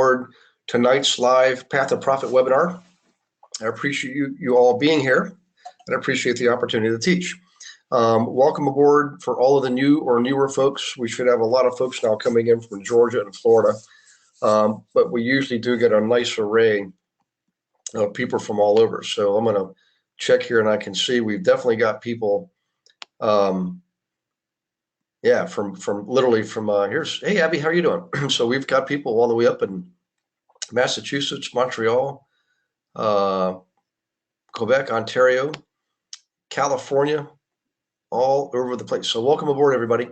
for tonight's live Path to Profit webinar. I appreciate you all being here, and I appreciate the opportunity to teach. Welcome aboard for all of the new or newer folks. We should have a lot of folks now coming in from Georgia and Florida, but we usually do get a nice array of people from all over. So I'm going to check here, and I can see we've definitely got people. Yeah, from literally from here's, hey Abby, how are you doing? So we've got people all the way up in Massachusetts, Montreal, Quebec, Ontario, California, all over the place. So welcome aboard, everybody.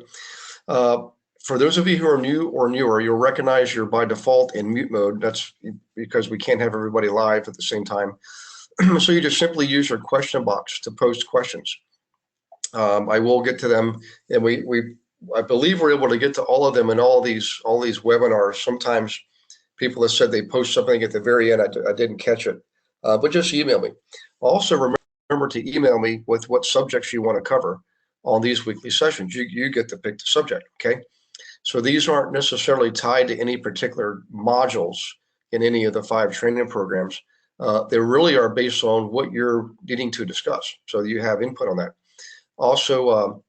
For those of you who are new or newer, you'll recognize you're by default in mute mode. That's because we can't have everybody live at the same time. So you just simply use your question box to post questions. I will get to them, and I believe we're able to get to all of them in all these webinars. Sometimes people have said they post something at the very end. I didn't catch it, but just email me. Also remember to email me with what subjects you want to cover on these weekly sessions. You get to pick the subject, okay? So these aren't necessarily tied to any particular modules in any of the 5 training programs. They really are based on what you're needing to discuss, so you have input on that. Also,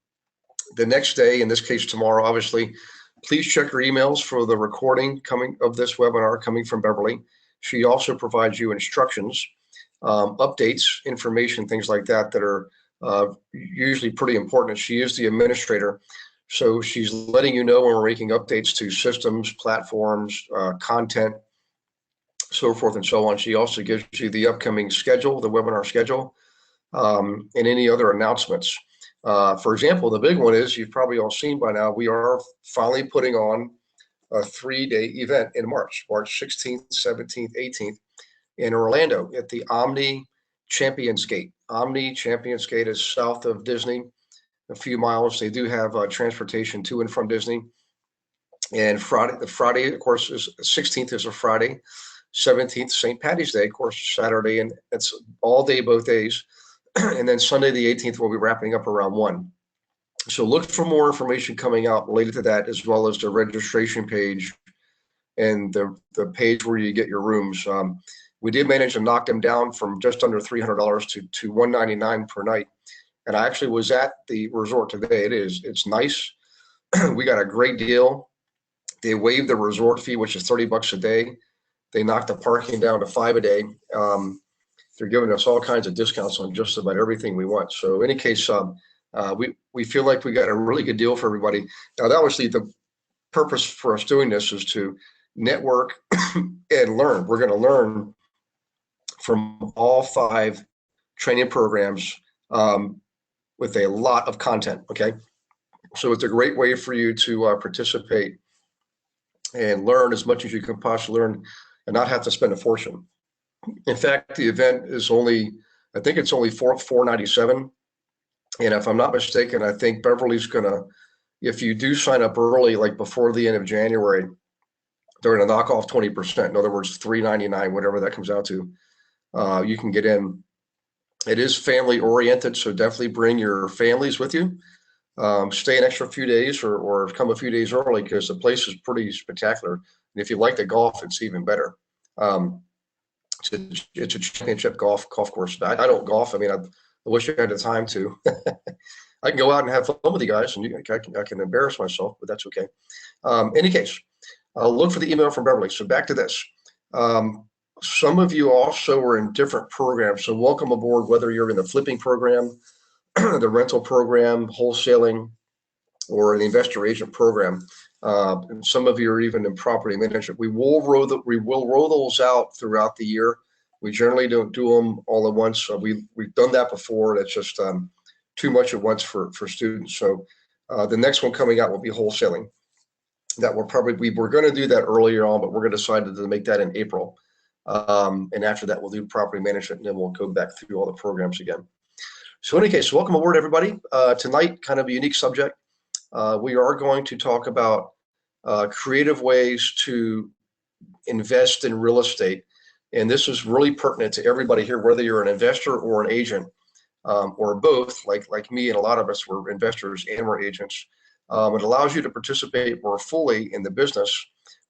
the next day, in this case tomorrow, obviously, please check your emails for the recording of this webinar coming from Beverly. She also provides you instructions, updates, information, things like that that are usually pretty important. She is the administrator, so she's letting you know when we're making updates to systems, platforms, content, so forth and so on. She also gives you the upcoming schedule, the webinar schedule, and any other announcements. For example, the big one is, you've probably all seen by now, we are finally putting on a 3-day event in March 16th, 17th, 18th in Orlando at the Omni Champions Gate. Omni Champions Gate is south of Disney, a few miles. They do have transportation to and from Disney. And the Friday, of course, is 16th is a Friday, 17th, St. Patty's Day, of course, Saturday, and it's all day, both days. And then Sunday the 18th, we'll be wrapping up around 1. So look for more information coming out related to that, as well as the registration page and the page where you get your rooms. We did manage to knock them down from just under $300 to $199 per night. And I actually was at the resort today. It's nice. We got a great deal. They waived the resort fee, which is $30 a day. They knocked the parking down to $5 a day. They're giving us all kinds of discounts on just about everything we want. So in any case, we feel like we got a really good deal for everybody. Now, that was the purpose for us doing this, is to network and learn. We're going to learn from all 5 training programs with a lot of content, okay? So it's a great way for you to participate and learn as much as you can possibly learn and not have to spend a fortune. In fact, the event is I think it's only $497. And if I'm not mistaken, I think Beverly's gonna, if you do sign up early, like before the end of January, they're gonna knock off 20%. In other words, $399, whatever that comes out to. You can get in. It is family oriented, so definitely bring your families with you. Stay an extra few days or come a few days early, because the place is pretty spectacular. And if you like the golf, it's even better. It's a championship golf course. I don't golf. I mean, I wish I had the time to. I can go out and have fun with you guys, and I can embarrass myself, but that's okay. Any case, look for the email from Beverly. So back to this. Some of you also are in different programs, so welcome aboard, whether you're in the flipping program, the rental program, wholesaling, or the investor agent program. And some of you are even in property management. We will roll those out throughout the year. We generally don't do them all at once. So we've done that before. That's just too much at once for students. So the next one coming out will be wholesaling. That we're going to do that earlier on, but we're going to decide to make that in April. And after that, we'll do property management, and then we'll go back through all the programs again. So in any case, welcome aboard, everybody. Tonight, kind of a unique subject. We are going to talk about creative ways to invest in real estate. And this is really pertinent to everybody here, whether you're an investor or an agent, or both, like me and a lot of us were investors and we're agents. It allows you to participate more fully in the business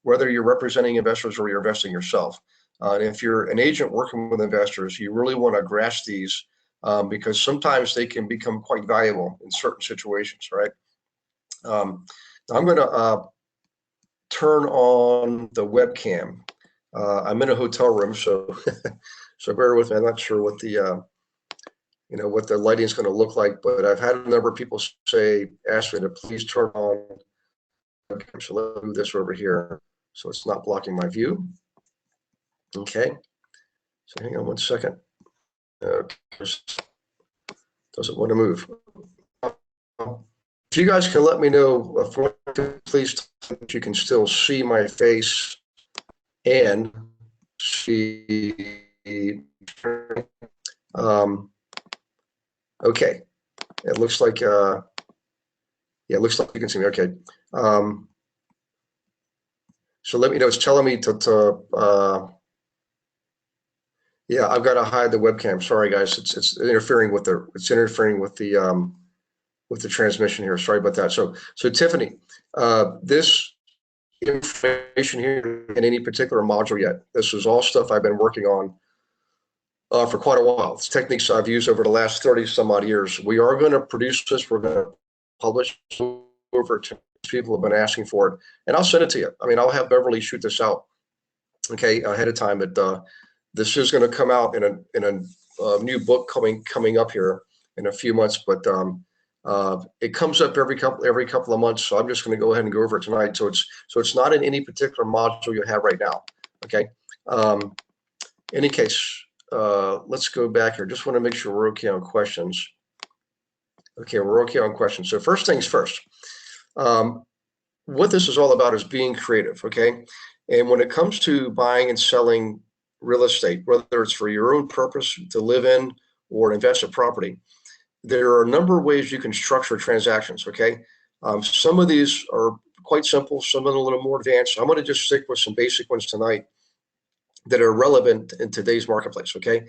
whether you're representing investors or you're investing yourself. And if you're an agent working with investors, you really want to grasp these because sometimes they can become quite valuable in certain situations, right? I'm going to turn on the webcam. I'm in a hotel room, so so bear with me. I'm not sure what the what the lighting is going to look like, but I've had a number of people ask me to please turn on. So let's do this over here, so it's not blocking my view. Okay. So hang on one second. Doesn't want to move. If you guys can let me know, please, if you can still see my face and see. Okay, it looks like yeah, it looks like you can see me. Okay, so let me know. It's telling me to yeah, I've got to hide the webcam. Sorry, guys, it's interfering with the transmission here. Sorry about that. So Tiffany, this information here in any particular module yet. This is all stuff I've been working on for quite a while. It's techniques I've used over the last 30 some odd years. We are going to produce this. We're going to publish over to people have been asking for it, and I'll send it to you. I mean, I'll have Beverly shoot this out, okay, ahead of time. But this is going to come out in a new book coming up here in a few months. But it comes up every couple of months, so I'm just going to go ahead and go over it tonight. So it's not in any particular module you have right now. Okay. Any case, let's go back here. Just want to make sure we're okay on questions. Okay, we're okay on questions. So first things first. What this is all about is being creative. Okay, and when it comes to buying and selling real estate, whether it's for your own purpose to live in or invest in property, there are a number of ways you can structure transactions, okay? Some of these are quite simple, some of them a little more advanced. I'm going to just stick with some basic ones tonight that are relevant in today's marketplace, okay?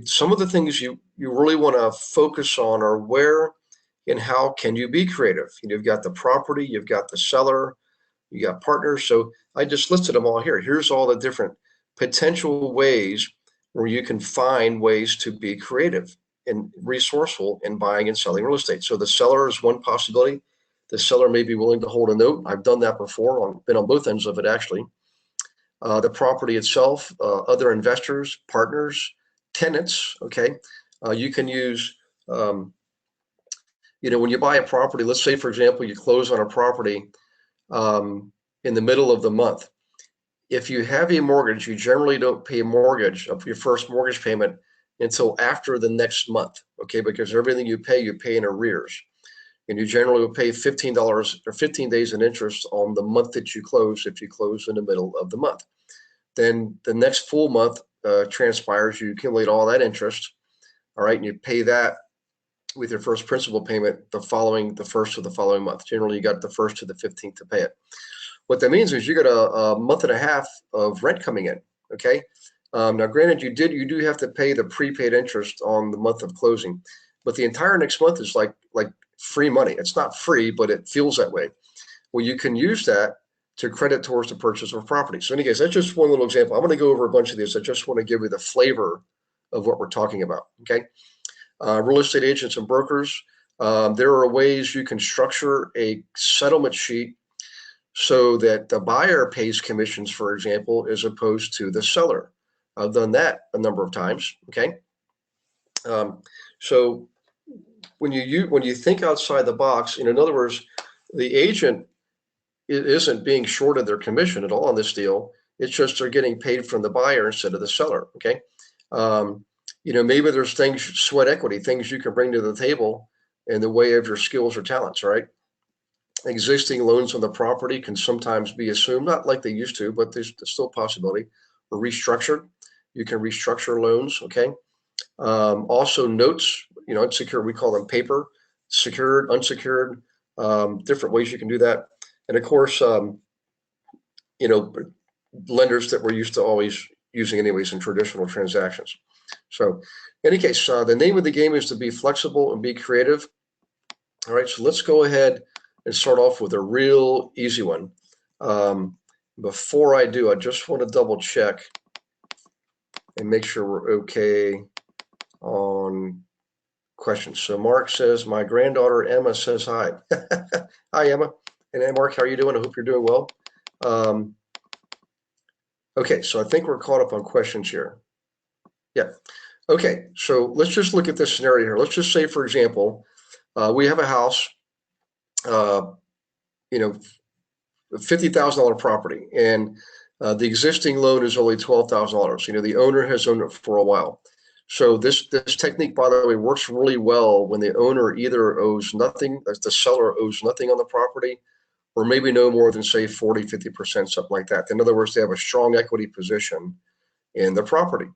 Some of the things you really want to focus on are where and how can you be creative. You've got the property, you've got the seller, you got partners. So I just listed them all here. Here's all the different potential ways where you can find ways to be creative and resourceful in buying and selling real estate. So the seller is one possibility. The seller may be willing to hold a note. I've done that before. I've been on both ends of it, actually. The property itself, other investors, partners, tenants, okay? You can use, when you buy a property, let's say, for example, you close on a property in the middle of the month. If you have a mortgage, you generally don't pay a mortgage of your first mortgage payment until after the next month, okay? Because everything you pay in arrears. And you generally will pay $15 or 15 days in interest on the month that you close if you close in the middle of the month. Then the next full month transpires, you accumulate all that interest, all right, and you pay that with your first principal payment the first of the following month. Generally, you got the 1st to the 15th to pay it. What that means is you got a month and a half of rent coming in, okay? Now, granted, you do have to pay the prepaid interest on the month of closing, but the entire next month is like free money. It's not free, but it feels that way. Well, you can use that to credit towards the purchase of property. So, in any case, that's just one little example. I'm going to go over a bunch of these. I just want to give you the flavor of what we're talking about. Okay, real estate agents and brokers. There are ways you can structure a settlement sheet so that the buyer pays commissions, for example, as opposed to the seller. I've done that a number of times. Okay, so when you think outside the box, in other words, the agent isn't being shorted their commission at all on this deal. It's just they're getting paid from the buyer instead of the seller. Okay, maybe there's things, sweat equity, things you can bring to the table in the way of your skills or talents. Right. Existing loans on the property can sometimes be assumed, not like they used to, but there's still a possibility, or restructured. You can restructure loans, okay? Also notes, unsecured, we call them paper, secured, unsecured, different ways you can do that. And of course, lenders that we're used to always using anyways in traditional transactions. So in any case, the name of the game is to be flexible and be creative. All right, so let's go ahead and start off with a real easy one. Before I do, I just want to double check and make sure we're okay on questions. So Mark says, my granddaughter Emma says hi. Hi, Emma. And then Mark, how are you doing? I hope you're doing well. Okay, so I think we're caught up on questions here. Yeah. Okay, so let's just look at this scenario here. Let's just say, for example, we have a house, you know, $50,000 property, and the existing loan is only $12,000. You know, the owner has owned it for a while. So this technique, by the way, works really well when the owner either owes nothing, as the seller owes nothing on the property, or maybe no more than, say, 40, 50%, something like that. In other words, they have a strong equity position in the property.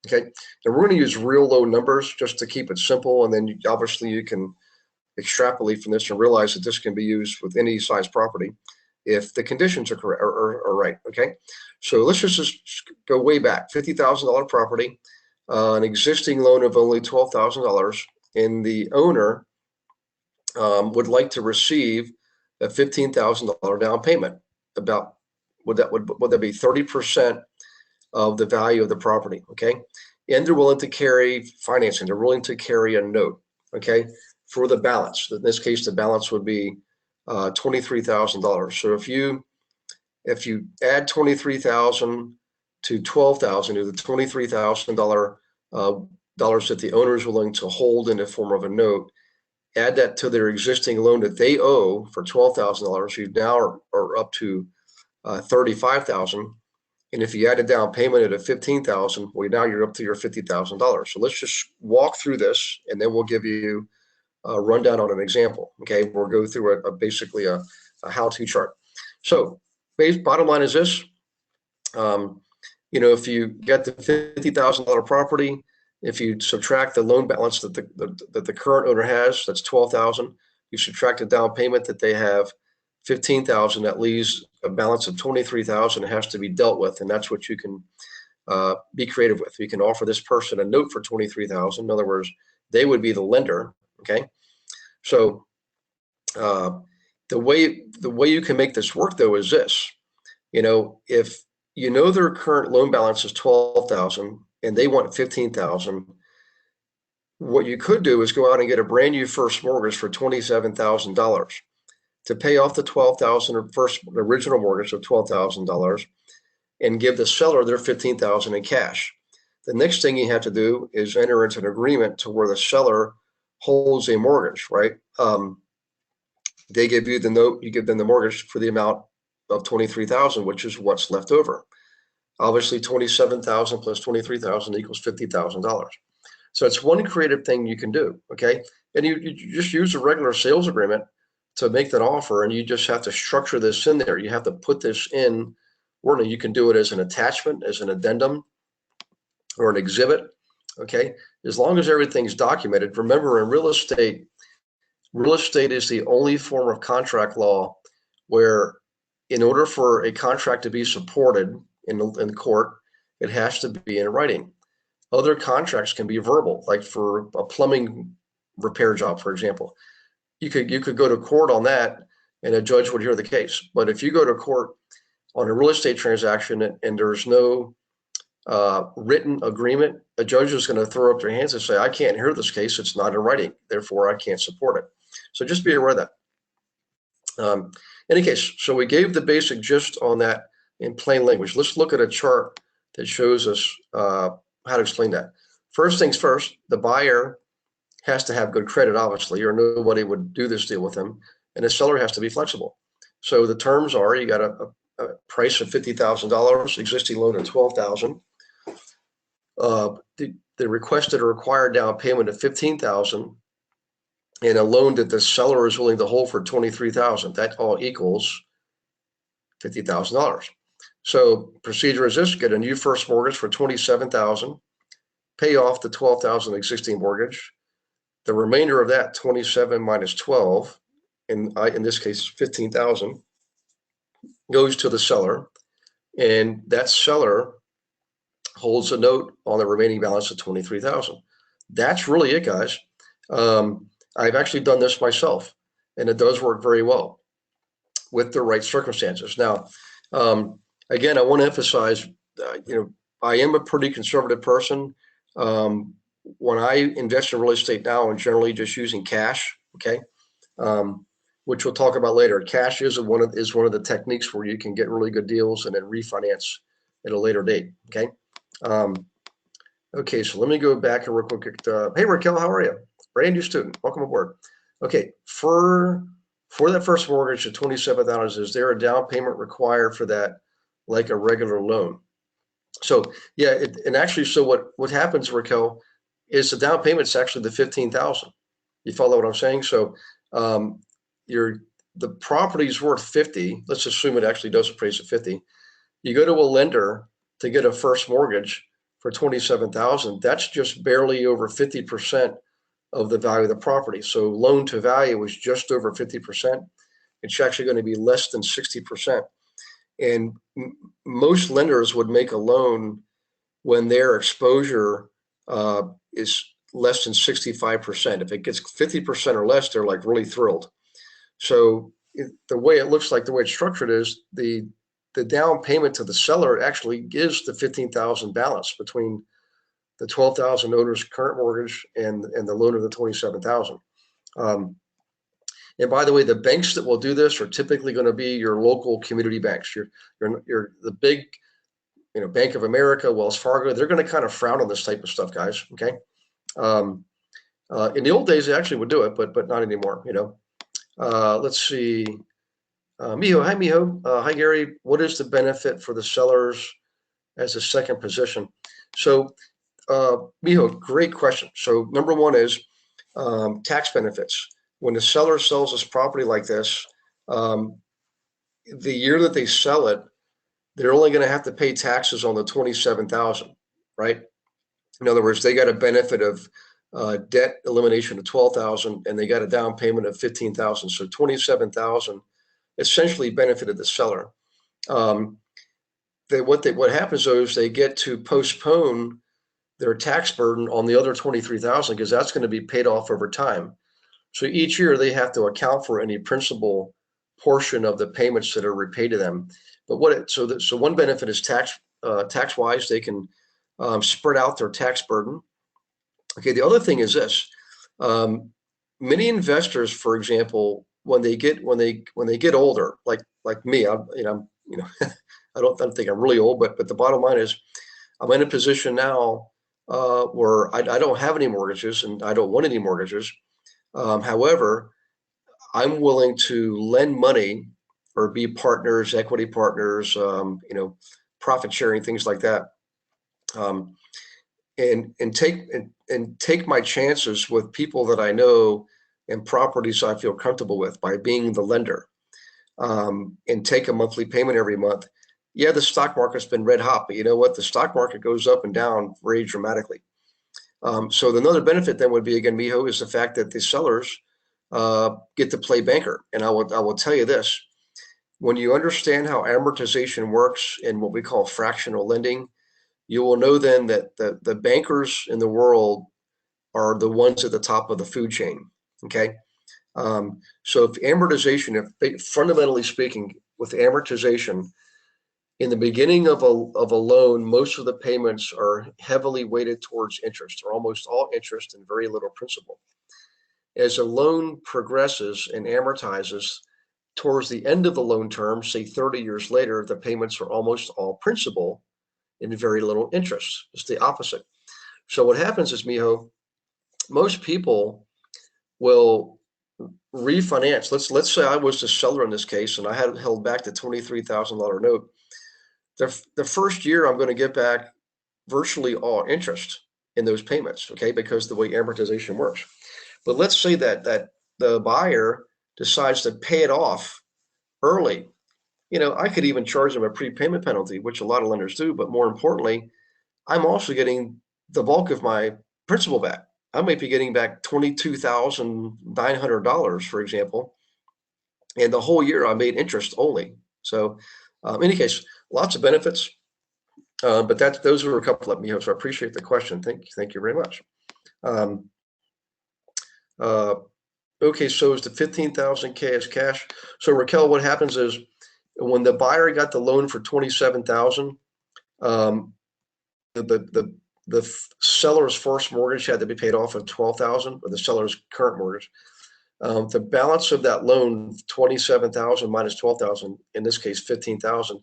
Okay, and we're going to use real low numbers just to keep it simple, and then obviously you can extrapolate from this and realize that this can be used with any size property if the conditions are correct or right. Okay, so let's just go way back. $50,000 property, an existing loan of only $12,000, and the owner would like to receive a $15,000 down payment. About would that be 30% of the value of the property? Okay, and they're willing to carry financing. They're willing to carry a note. Okay, for the balance. In this case, the balance would be $23,000. So if you add 23,000 to 12,000, to the $23,000 dollars that the owner is willing to hold in the form of a note, add that to their existing loan that they owe for $12,000, you now are up to 35,000. And if you add a down payment at a 15,000, well, now you're up to your $50,000. So let's just walk through this, and then we'll give you a rundown on an example. Okay, we'll go through basically a how-to chart. So, bottom line is this: you know, if you get the $50,000 property, if you subtract the loan balance that the current owner has, that's 12,000. You subtract the down payment that they have, 15,000. That leaves a balance of 23,000 has to be dealt with, and that's what you can be creative with. You can offer this person a note for 23,000. In other words, they would be the lender. Okay, so the way you can make this work though is this: you know, if you know their current loan balance is 12,000 and they want 15,000, what you could do is go out and get a brand new first mortgage for $27,000 to pay off the 12,000 or first original mortgage of $12,000 and give the seller their 15,000 in cash. The next thing you have to do is enter into an agreement to where the seller holds a mortgage, right? They give you the note, you give them the mortgage for the amount of 23,000, which is what's left over. Obviously, 27,000 plus 23,000 equals $50,000. So it's one creative thing you can do. Okay, and you just use a regular sales agreement to make that offer, and you just have to structure this in there. You have to put this in wording. You can do it as an attachment, as an addendum, or an exhibit. Okay, as long as everything's documented. Remember, in real estate is the only form of contract law where, in order for a contract to be supported in court, it has to be in writing. Other contracts can be verbal, like for a plumbing repair job, for example. You could go to court on that, and a judge would hear the case. But if you go to court on a real estate transaction and there's no written agreement, a judge is going to throw up their hands and say, I can't hear this case. It's not in writing. Therefore, I can't support it. So just be aware of that. Any case, so we gave the basic gist on that in plain language. Let's look at a chart that shows us how to explain that. First things first, the buyer has to have good credit, obviously, or nobody would do this deal with them. And the seller has to be flexible. So the terms are: you got a price of $50,000, existing loan of $12,000. The requested or required down payment of $15,000, and a loan that the seller is willing to hold for $23,000. That all equals $50,000. So procedure is this: get a new first mortgage for $27,000, pay off the $12,000 existing mortgage. The remainder of that, 27 minus 12, in this case, 15,000, goes to the seller, and that seller holds a note on the remaining balance of 23,000. That's really it, guys. I've actually done this myself, and it does work very well with the right circumstances. Now, again, I want to emphasize, I am a pretty conservative person. When I invest in real estate now, I'm generally just using cash. Okay. Um, which we'll talk about later. Cash is one of the techniques where you can get really good deals and then refinance at a later date. Okay. Um, okay. So let me go back and real quick. Hey Raquel, how are you? Brand new student. Welcome aboard. Okay. For that first mortgage of $27,000, is there a down payment required for that, like a regular loan? So yeah, and actually, so what happens, Raquel, is the down payment's actually the 15,000. You follow what I'm saying? So um, your the property's worth 50. Let's assume it actually does appraise at 50. You go to a lender to get a first mortgage for 27,000. That's just barely over 50% of the value of the property. So loan to value is just over 50%. It's actually going to be less than 60%. And most lenders would make a loan when their exposure is less than 65%. If it gets 50% or less, they're like really thrilled. So the way it looks like, the way it's structured is the down payment to the seller actually gives the 15,000 balance between the 12,000 owner's current mortgage and the loan of the 27,000. Um, and by the way, the banks that will do this are typically going to be your local community banks. You're the big, Bank of America, Wells Fargo. They're going to kind of frown on this type of stuff, guys. Okay. Um, in the old days, they actually would do it, but not anymore. Let's see. Miho, hi Miho. Hi Gary. What is the benefit for the sellers as a second position? So, Miho, great question. So, number one is tax benefits. When the seller sells this property like this, um, the year that they sell it, they're only going to have to pay taxes on the 27,000, right? In other words, they got a benefit of debt elimination of 12,000, and they got a down payment of 15,000. So 27,000 essentially benefited the seller. Um, what happens though is they get to postpone their tax burden on the other 23,000 because that's going to be paid off over time. So each year they have to account for any principal portion of the payments that are repaid to them. But so one benefit is tax wise, they can spread out their tax burden. Okay, the other thing is this: um, many investors, for example, when they get older, like me, I don't think I'm really old, but the bottom line is, I'm in a position now where I don't have any mortgages and I don't want any mortgages. However, I'm willing to lend money or be partners, equity partners, profit sharing, things like that. Um, and take my chances with people that I know and properties I feel comfortable with by being the lender, and take a monthly payment every month. Yeah, the stock market's been red hot, but you know what? The stock market goes up and down very dramatically. So another benefit then would be, again, Miho, is the fact that the sellers get to play banker. And I will tell you this: when you understand how amortization works in what we call fractional lending, you will know then that the bankers in the world are the ones at the top of the food chain. Okay. So if amortization, if fundamentally speaking, with amortization, in the beginning of a loan, most of the payments are heavily weighted towards interest, or almost all interest and very little principal. As a loan progresses and amortizes towards the end of the loan term, say 30 years later, the payments are almost all principal and very little interest. It's the opposite. So what happens is, Miho, most people will refinance. Let's say I was the seller in this case and I had held back the $23,000 note. The first year I'm going to get back virtually all interest in those payments, okay, because the way amortization works. But let's say that the buyer decides to pay it off early. I could even charge them a prepayment penalty, which a lot of lenders do. But more importantly, I'm also getting the bulk of my principal back. I might be getting back $22,900, for example, and the whole year I made interest only. So, in any case, lots of benefits. But those were a couple of me. So I appreciate the question. Thank you very much. Um, okay, so is the 15,000 as cash? So Raquel, what happens is when the buyer got the loan for $27,000, the seller's first mortgage had to be paid off of $12,000, or the seller's current mortgage. The balance of that loan, $27,000 minus $12,000, in this case $15,000,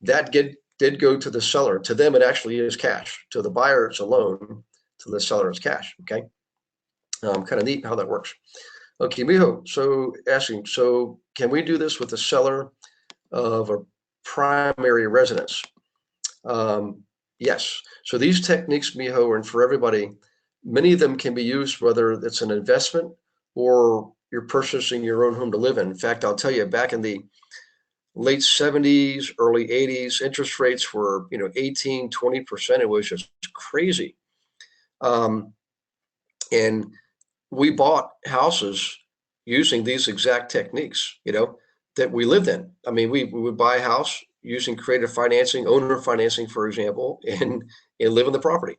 that did go to the seller. To them, it actually is cash. To the buyer, it's a loan. To the seller, it's cash. Okay, kind of neat how that works. Okay, Mijo. So asking, so can we do this with the seller of a primary residence? Yes. So these techniques, Mijo, and for everybody, many of them can be used whether it's an investment or you're purchasing your own home to live in. In fact, I'll tell you, back in the late 70s, early 80s, interest rates were, 18, 20%. It was just crazy. And we bought houses using these exact techniques, that we lived in. I mean, we would buy a house using creative financing, owner financing, for example, and live in the property.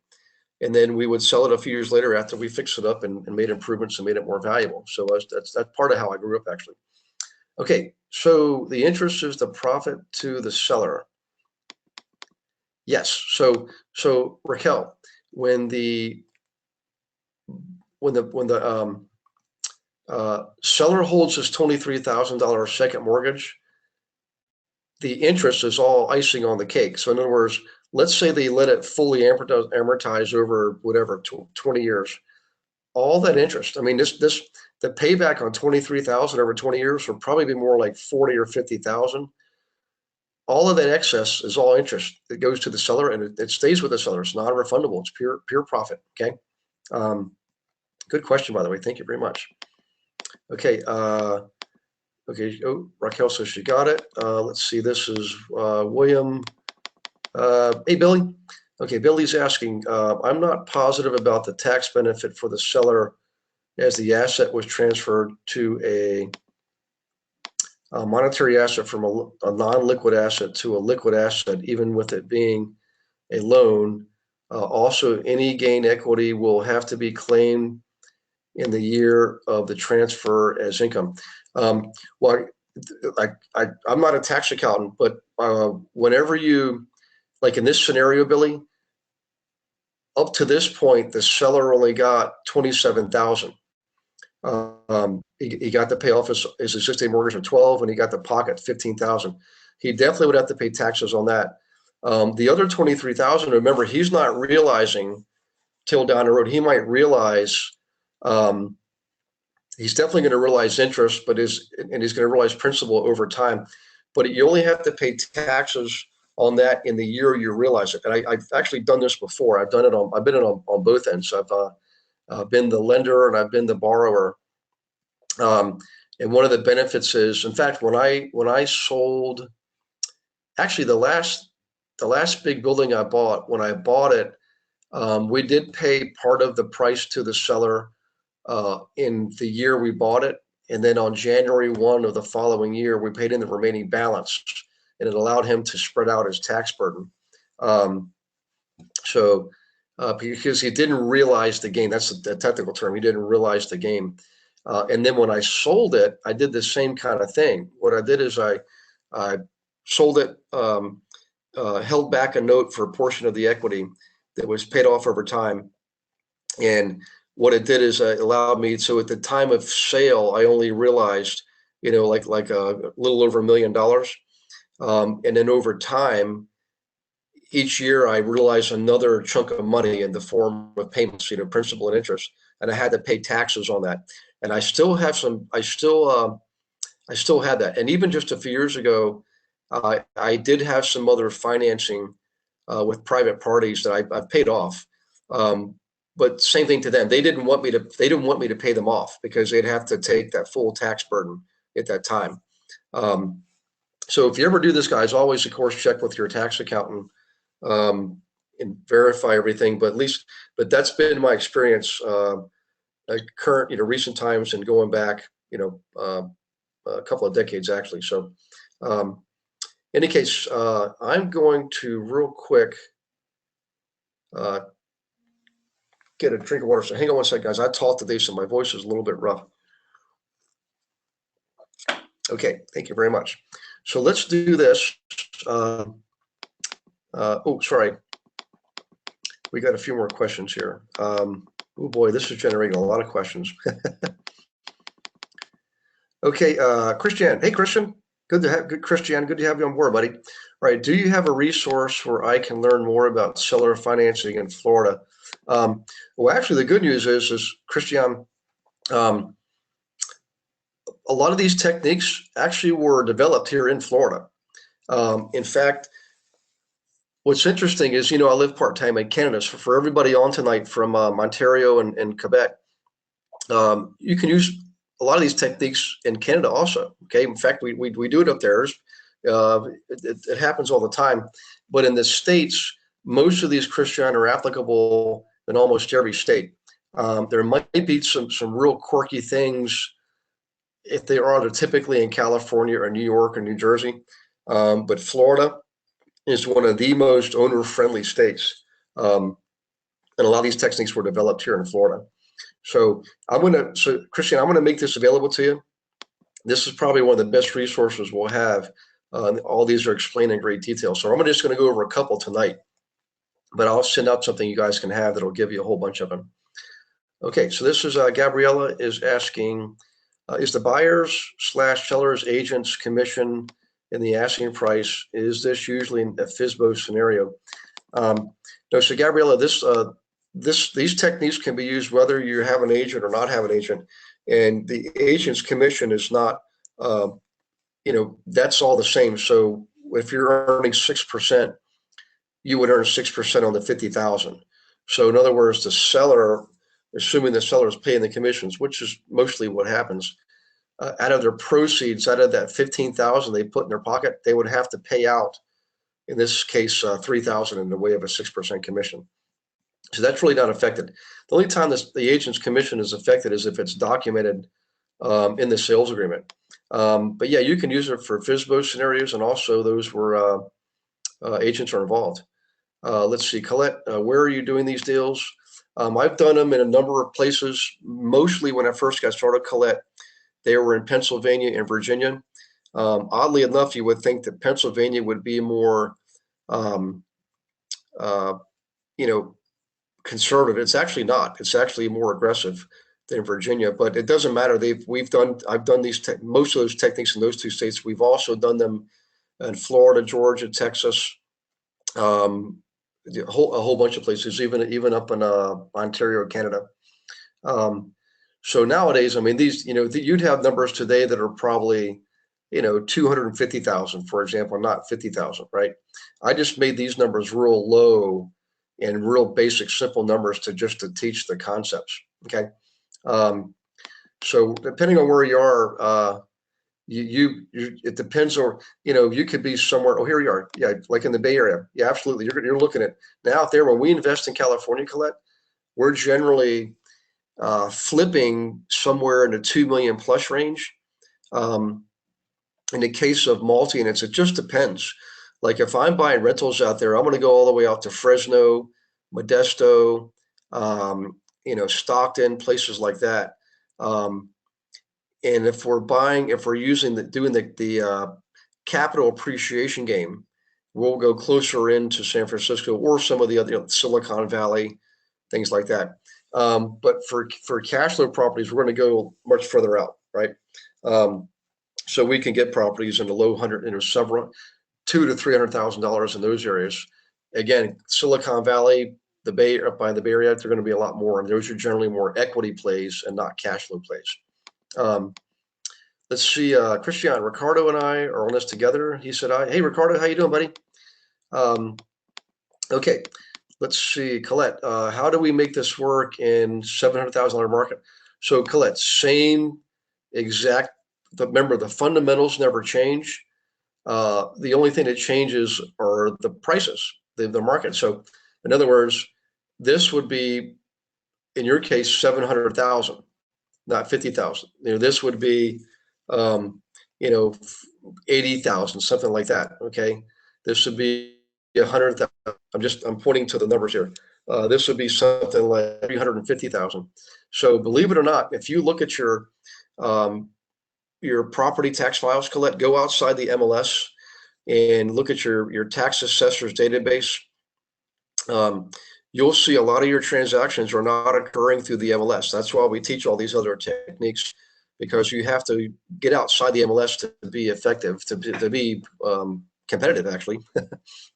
And then we would sell it a few years later after we fixed it up and made improvements and made it more valuable. So that's part of how I grew up, actually. Okay, so the interest is the profit to the seller. Yes. So Raquel, when the seller holds his $23,000 second mortgage, the interest is all icing on the cake. So in other words, let's say they let it fully amortize over whatever 20 years. All that interest. I mean, the payback on 23,000 over 20 years will probably be more like 40 or 50,000. All of that excess is all interest that goes to the seller, and it stays with the seller. It's non-refundable. It's pure profit. Okay. Good question, by the way. Thank you very much. Okay. Okay. Oh, Raquel says she got it. Let's see. This is William. Hey, Billy. Okay, Billy's asking, I'm not positive about the tax benefit for the seller as the asset was transferred to a monetary asset from a non-liquid asset to a liquid asset, even with it being a loan. Also, any gain equity will have to be claimed in the year of the transfer as income. Well, I'm not a tax accountant, but whenever you, like in this scenario, Billy, up to this point, the seller only got $27,000. He got to pay off his existing mortgage of 12, and he got to pocket 15,000. He definitely would have to pay taxes on that. The other 23,000, remember, he's not realizing till down the road. He might realize, he's definitely going to realize interest, and he's going to realize principal over time. But you only have to pay taxes on that in the year you realize it. And I've actually done this before. I've been on both ends. I've been the lender and I've been the borrower. And one of the benefits is, in fact, when I sold, actually the last big building I bought, when I bought it, we did pay part of the price to the seller in the year we bought it. And then on January 1 of the following year, we paid in the remaining balance, and it allowed him to spread out his tax burden. Because he didn't realize the gain. That's the technical term. He didn't realize the gain. And then when I sold it, I did the same kind of thing. What I did is I sold it, held back a note for a portion of the equity that was paid off over time. And what it did is it allowed me, so at the time of sale, I only realized, like a little over $1 million. And then over time, each year I realized another chunk of money in the form of payments, principal and interest, and I had to pay taxes on that. And I still have I still had that. And even just a few years ago, I did have some other financing with private parties that I've paid off. But same thing to them. They didn't want me to pay them off because they'd have to take that full tax burden at that time. So if you ever do this, guys, always, of course, check with your tax accountant and verify everything. But that's been my experience, current, recent times and going back, a couple of decades actually. So, in any case, I'm going to real quick get a drink of water. So hang on one second, guys. I talked today, so my voice is a little bit rough. Okay, thank you very much. So let's do this. Oh, sorry. We got a few more questions here. Oh boy, this is generating a lot of questions. Okay, Christian. Hey, Christian. Good to have Christian. Good to have you on board, buddy. All right. Do you have a resource where I can learn more about seller financing in Florida? Well, actually, the good news is Christian. Um, a lot of these techniques actually were developed here in Florida. In fact, what's interesting is, I live part-time in Canada. So for everybody on tonight from Ontario and Quebec, you can use a lot of these techniques in Canada also. Okay. In fact, we do it up there. It happens all the time. But in the States, most of these Christian are applicable in almost every state. There might be some real quirky things. If they are, they're typically in California or New York or New Jersey. But Florida is one of the most owner-friendly states. And a lot of these techniques were developed here in Florida. So Christian, I'm gonna make this available to you. This is probably one of the best resources we'll have. All these are explained in great detail. So I'm just gonna go over a couple tonight, but I'll send out something you guys can have that'll give you a whole bunch of them. Okay, so this is Gabriella is asking, is the buyers/sellers agent's commission in the asking price, is this usually a FSBO scenario? No, so Gabriella, these techniques can be used whether you have an agent or not have an agent, and the agent's commission is not, that's all the same. So if you're earning 6%, you would earn 6% on the 50,000. So in other words, the seller, assuming the seller is paying the commissions, which is mostly what happens, out of their proceeds, out of that 15,000 they put in their pocket, they would have to pay out, in this case, 3,000 in the way of a 6% commission. So that's really not affected. The only time the agent's commission is affected is if it's documented in the sales agreement. But yeah, you can use it for FSBO scenarios and also those where agents are involved. Let's see, Colette, where are you doing these deals? I've done them in a number of places. Mostly when I first got started, Colette, they were in Pennsylvania and Virginia. Oddly enough, you would think that Pennsylvania would be more, conservative. It's actually not. It's actually more aggressive than Virginia, but it doesn't matter. I've done most of those techniques in those two states. We've also done them in Florida, Georgia, Texas, a whole bunch of places, even up in Ontario, Canada. So nowadays, I mean, these, you'd have numbers today that are probably, 250,000, for example, not 50,000, right? I just made these numbers real low and real basic, simple numbers to teach the concepts. Okay. So depending on where you are, it depends on, you could be somewhere. Oh, here you are. Yeah. Like in the Bay Area. Yeah, absolutely. You're looking at now out there when we invest in California, Colette, we're generally flipping somewhere in the 2 million plus range. In the case of multi-units, it just depends. Like if I'm buying rentals out there, I'm going to go all the way out to Fresno, Modesto, Stockton, places like that. And if we're doing the capital appreciation game, we'll go closer into San Francisco or some of the other, Silicon Valley, things like that. But for cash flow properties, we're going to go much further out, right? So we can get properties in the low hundred, several $200,000 to $300,000 in those areas. Again, Silicon Valley, up by the Bay Area, they're going to be a lot more, and those are generally more equity plays and not cash flow plays. Let's see, Christian, Ricardo and I are on this together. He said, "Hey, Ricardo, how you doing, buddy?" Okay, let's see, Colette, how do we make this work in $700,000 market? So Colette, same exact. Remember, the fundamentals never change. The only thing that changes are the prices, the market. So in other words, this would be, in your case, 700,000, not 50,000. This would be, 80,000, something like that. Okay. This would be 100,000. I'm pointing to the numbers here. This would be something like 350,000. So believe it or not, if you look at your, your property tax files, Colette, go outside the MLS and look at your tax assessor's database. You'll see a lot of your transactions are not occurring through the MLS. That's why we teach all these other techniques, because you have to get outside the MLS to be effective, to be competitive, actually.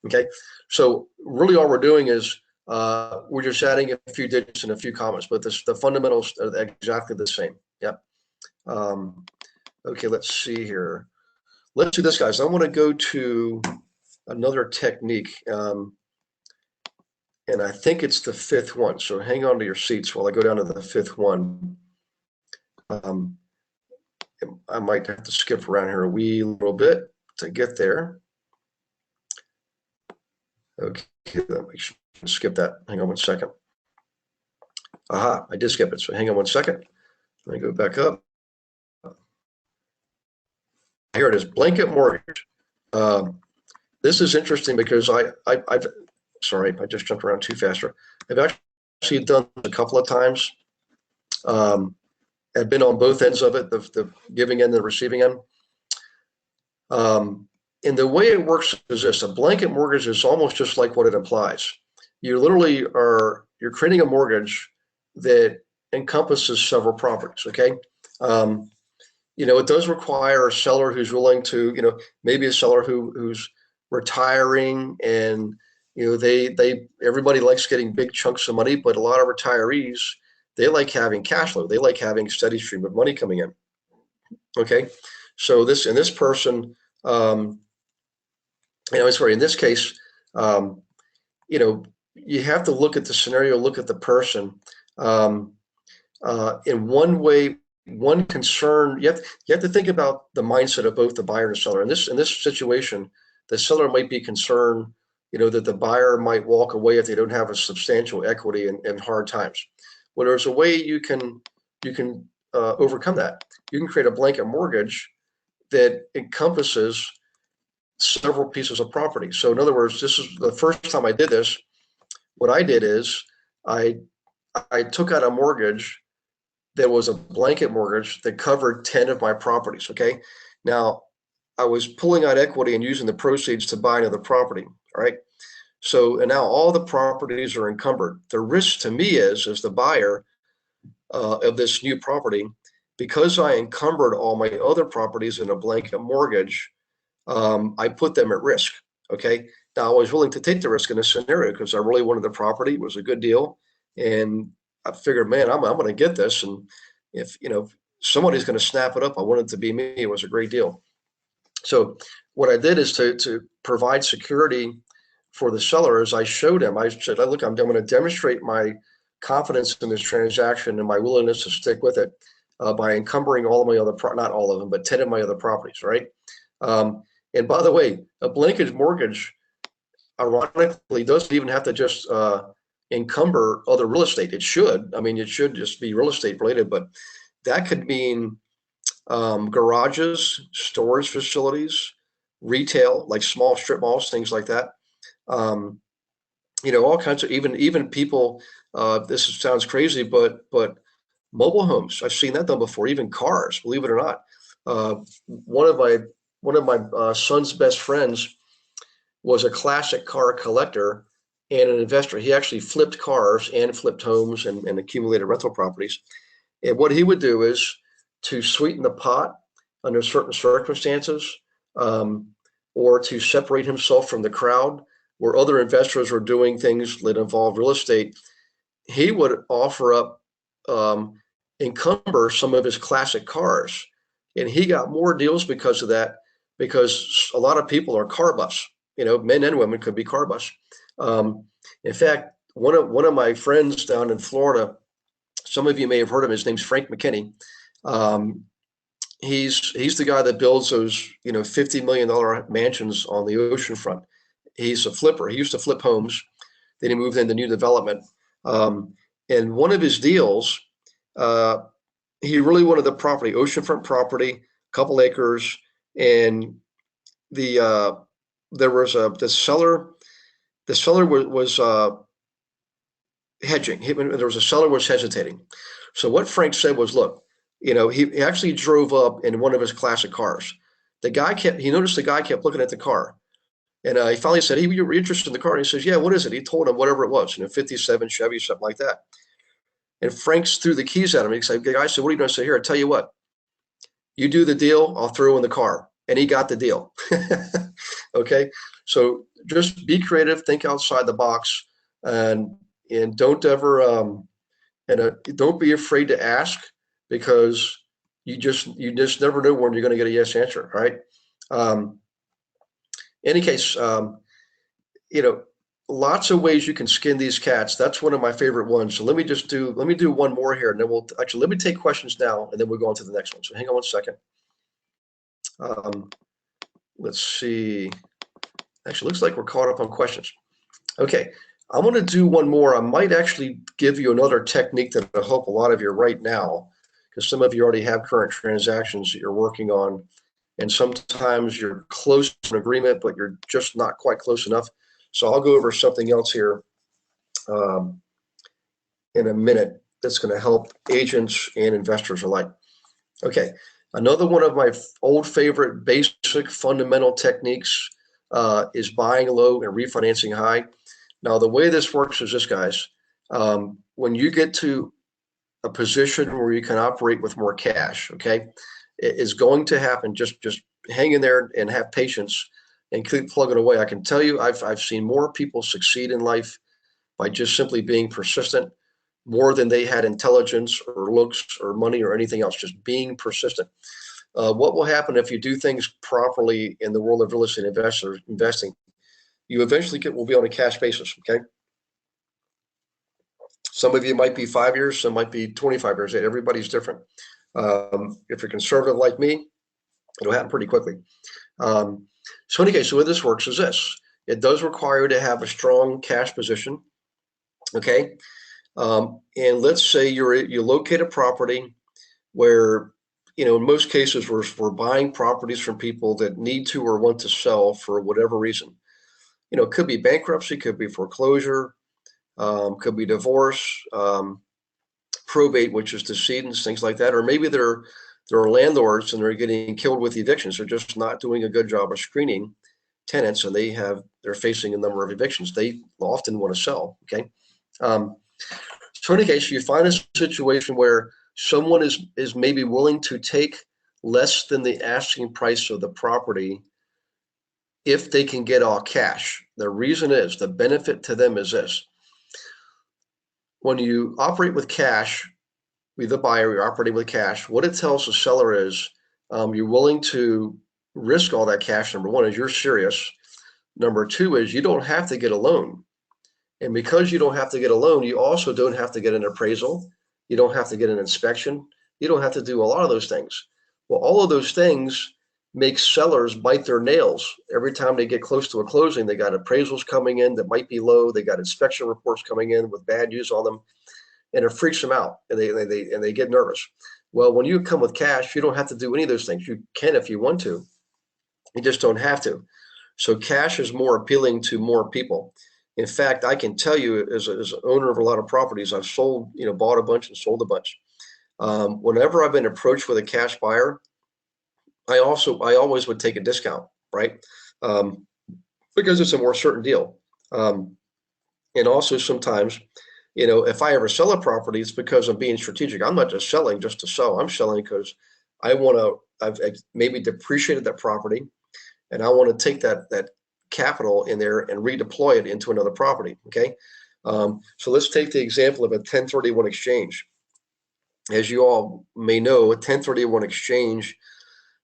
Okay, so really all we're doing is we're just adding a few digits and a few commas, but the fundamentals are exactly the same. Yep. Okay, let's see here. Let's do this, guys. I want to go to another technique, and I think it's the fifth one. So hang on to your seats while I go down to the fifth one. I might have to skip around here a wee little bit to get there. Okay, let me skip that. Hang on one second. Aha, I did skip it. So hang on one second. Let me go back up. Here it is, blanket mortgage. This is interesting because I've sorry, I just jumped around too fast. I've actually done a couple of times. I've been on both ends of it, the giving end and the receiving end. And the way it works is this: a blanket mortgage is almost just like what it implies. You literally you're creating a mortgage that encompasses several properties. Okay. It does require a seller who's willing to, maybe a seller who's retiring, and everybody likes getting big chunks of money, but a lot of retirees, they like having cash flow. They like having a steady stream of money coming in. Okay, so this person, in this case, you have to look at the scenario, look at the person. In one way, one concern, you have to think about the mindset of both the buyer and the seller. In this situation, the seller might be concerned, that the buyer might walk away if they don't have a substantial equity in hard times. Well, there's a way you can overcome that. You can create a blanket mortgage that encompasses several pieces of property. So in other words, this is the first time I did this. What I did is I took out a mortgage that was a blanket mortgage that covered 10 of my properties. Okay. Now I was pulling out equity and using the proceeds to buy another property. All right. So, and now all the properties are encumbered. The risk to me is, as the buyer of this new property, because I encumbered all my other properties in a blanket mortgage, I put them at risk. Okay. Now I was willing to take the risk in this scenario because I really wanted the property. It was a good deal. And I figured, man, I'm going to get this. And if, somebody's going to snap it up, I want it to be me. It was a great deal. So what I did is to provide security for the seller is I showed him, I said, look, I'm going to demonstrate my confidence in this transaction and my willingness to stick with it by encumbering all of my other, not all of them, but 10 of my other properties, right? And by the way, a blanket mortgage, ironically, doesn't even have to just encumber other real estate. It should. I mean, it should just be real estate related, but that could mean garages, storage facilities, retail, like small strip malls, things like that. All kinds of even people. This sounds crazy, but mobile homes. I've seen that done before. Even cars, believe it or not. One of my son's best friends was a classic car collector and an investor. He actually flipped cars and flipped homes and accumulated rental properties. And what he would do is to sweeten the pot under certain circumstances, or to separate himself from the crowd where other investors were doing things that involve real estate. He would offer up, encumber some of his classic cars. And he got more deals because of that, because a lot of people are car buffs. Men and women could be car buffs. In fact, one of my friends down in Florida, some of you may have heard of him. His name's Frank McKinney. He's the guy that builds those $50 million mansions on the ocean front. He's a flipper. He used to flip homes. Then he moved into new development. And one of his deals, he really wanted the property, oceanfront property, a couple acres, and there was the seller. The seller was hedging. There was a seller was hesitating. So what Frank said was, look, he actually drove up in one of his classic cars. He noticed the guy kept looking at the car. And he finally said, "Hey, you're interested in the car?" And he says, "Yeah, what is it?" He told him whatever it was, 57 Chevy, something like that. And Franks threw the keys at him. The guy said, "What are you going to say here? I tell you what, you do the deal, I'll throw in the car." And he got the deal. Okay. So just be creative, think outside the box, and don't ever don't be afraid to ask, because you just never know when you're going to get a yes answer. Right. Um, any case, you know, lots of ways you can skin these cats. That's one of my favorite ones. So let me do one more here, and then let me take questions now, and then we'll go on to the next one. So hang on one second. Um, let's see. Actually, looks like we're caught up on questions. Okay, I want to do one more. I might actually give you another technique that will help a lot of you right now, because some of you already have current transactions that you're working on, and sometimes you're close to an agreement, but you're just not quite close enough. So I'll go over something else here um, in a minute that's going to help agents and investors alike. Okay, another one of my old favorite basic fundamental techniques is buying low and refinancing high. Now, the way this works is this, guys. When you get to a position where you can operate with more cash, okay, it is going to happen. Just hang in there and have patience and keep plugging away. I can tell you, I've seen more people succeed in life by just simply being persistent, more than they had intelligence or looks or money or anything else. Just being persistent. What will happen if you do things properly in the world of real estate investing? You eventually will be on a cash basis. Okay. Some of you might be 5 years, some might be 25 years. Everybody's different. If you're conservative like me, it'll happen pretty quickly. So in any case, the way this works is this. It does require you to have a strong cash position. Okay. And let's say you locate a property where, in most cases, we're buying properties from people that need to or want to sell for whatever reason. It could be bankruptcy, could be foreclosure, could be divorce, probate, which is decedents, things like that. Or maybe there are landlords and they're getting killed with evictions. They're just not doing a good job of screening tenants, and they're facing a number of evictions. They often want to sell. Okay. So in any case, you find a situation where someone is maybe willing to take less than the asking price of the property if they can get all cash. The reason is, the benefit to them is this. When you operate with cash, with the buyer, you're operating with cash, what it tells the seller is you're willing to risk all that cash. Number one is you're serious. Number two is you don't have to get a loan. And because you don't have to get a loan, you also don't have to get an appraisal. You don't have to get an inspection. You don't have to do a lot of those things. Well, all of those things make sellers bite their nails. Every time they get close to a closing, they got appraisals coming in that might be low. They got inspection reports coming in with bad news on them, and it freaks them out, and they get nervous. Well, when you come with cash, you don't have to do any of those things. You can if you want to. You just don't have to. So cash is more appealing to more people. In fact, I can tell you, as an owner of a lot of properties, I've sold, bought a bunch and sold a bunch. Whenever I've been approached with a cash buyer, I always would take a discount, right? Because it's a more certain deal. And also sometimes, if I ever sell a property, it's because I'm being strategic. I'm not just selling just to sell. I'm selling because I've maybe depreciated that property, and I want to take that capital in there and redeploy it into another property. Okay. So let's take the example of a 1031 exchange. As you all may know, a 1031 exchange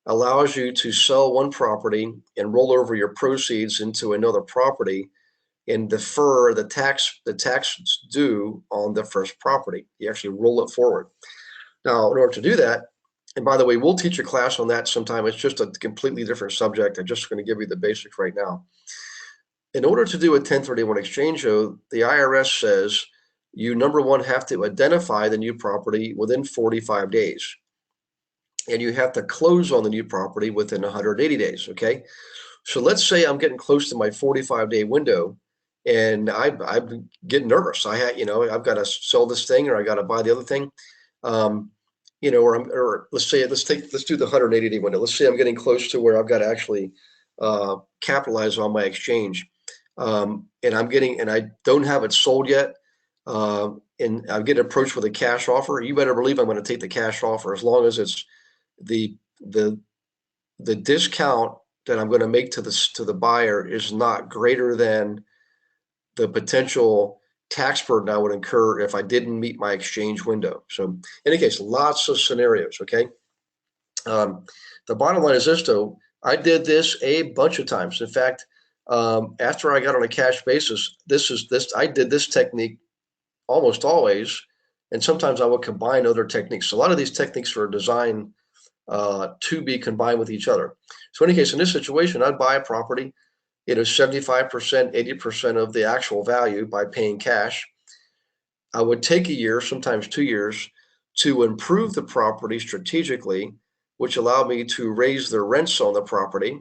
allows you to sell one property and roll over your proceeds into another property and defer the tax due on the first property. You actually roll it forward. Now, in order to do that, and by the way, we'll teach a class on that sometime. It's just a completely different subject. I'm just going to give you the basics right now. In order to do a 1031 exchange, though, the IRS says you, number one, have to identify the new property within 45 days. And you have to close on the new property within 180 days. Okay. So let's say I'm getting close to my 45-day window, and I'm getting nervous. I've got to sell this thing, or I got to buy the other thing. or let's do the 180-day window. Let's say I'm getting close to where I've got to actually capitalize on my exchange, and I don't have it sold yet, and I'm getting approached with a cash offer. You better believe I'm going to take the cash offer as long as it's the discount that I'm going to make to the buyer is not greater than the potential tax burden I would incur if I didn't meet my exchange window. So in any case, lots of scenarios. Okay. The bottom line is this, though. I did this a bunch of times. In fact, after I got on a cash basis, I did this technique almost always, and sometimes I would combine other techniques. So a lot of these techniques are designed to be combined with each other. So in any case, in this situation, I'd buy a property, 75%, 80% of the actual value by paying cash. I would take a year, sometimes 2 years, to improve the property strategically, which allowed me to raise the rents on the property,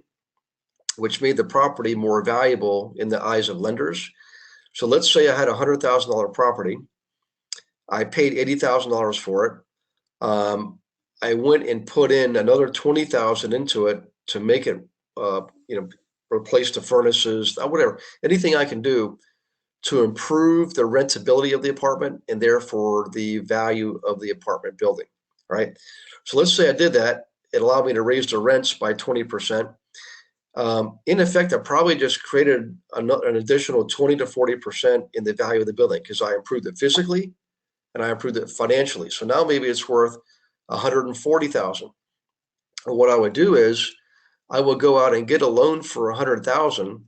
which made the property more valuable in the eyes of lenders. So let's say I had a $100,000 property. I paid $80,000 for it. I went and put in another $20,000 into it to make it, replace the furnaces, whatever, anything I can do to improve the rentability of the apartment and therefore the value of the apartment building, right? So let's say I did that. It allowed me to raise the rents by 20%. In effect, I probably just created an additional 20 to 40% in the value of the building because I improved it physically and I improved it financially. So now maybe it's worth 140,000. And what I would do is I would go out and get a loan for 100,000